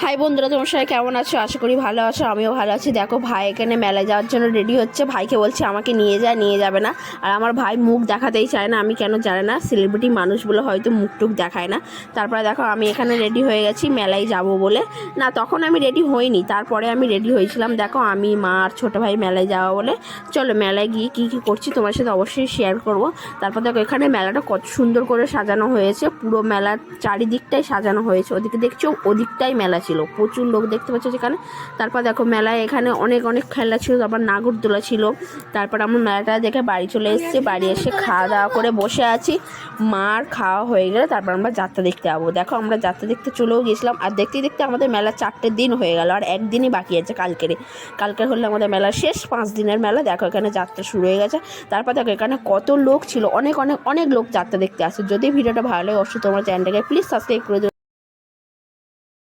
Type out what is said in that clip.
High বন্ধুরা, তোমার সবাই কেমন আছো? আশা করি ভালো আছো। আমিও ভালো আছি। দেখো ভাই এখানে মেলায় যাওয়ার জন্য রেডি হচ্ছে। ভাইকে বলছে আমাকে নিয়ে যাবে না। আর আমার ভাই মুখ দেখাতেই চায় না, আমি কেন জানি না। সেলিব্রিটি মানুষগুলো হয়তো মুখ টুক দেখায় না। তারপরে দেখো আমি এখানে রেডি হয়ে গেছি মেলায় যাব বলে। না, তখন আমি রেডি হইনি, তারপরে আমি রেডি হয়েছিলাম। দেখো আমি, মা আর ছোটো ভাই মেলায় যাওয়া বলে। চলো মেলায় গিয়ে কী কী করছি তোমার সাথে অবশ্যই শেয়ার করব। তারপর দেখো এখানে মেলাটা কত সুন্দর করে সাজানো হয়েছে। পুরো মেলার চারিদিকটাই সাজানো হয়েছে। ওদিকে দেখছো, ওদিকটাই মেলা ছিল, প্রচুর লোক দেখতে পাচ্ছ যেখানে। তারপর দেখো মেলায় এখানে অনেক অনেক খেলা ছিল, তারপর নাগরদোলা ছিল। তারপর আমরা মেলাটা দেখে বাড়ি চলে এসেছি। বাড়ি এসে খাওয়া দাওয়া করে বসে আছি। মার খাওয়া হয়ে গেলে তারপর আমরা যাত্রা দেখতে যাবো। দেখো আমরা যাত্রা দেখতে চলেও গেছিলাম। আর দেখতে দেখতে আমাদের মেলা 4টে দিন হয়ে গেল, আর একদিনই বাকি আছে কালকের হলে আমাদের মেলা শেষ। 5 দিনের মেলা। দেখো এখানে যাত্রা শুরু হয়ে গেছে। তারপর দেখো এখানে কত লোক ছিল, অনেক অনেক অনেক লোক যাত্রা দেখতে আসে। যদি ভিডিওটা ভালো লাগে অবশ্যই তোমার চ্যানেলটাকে প্লিজ সাবস্ক্রাইব করে দিও।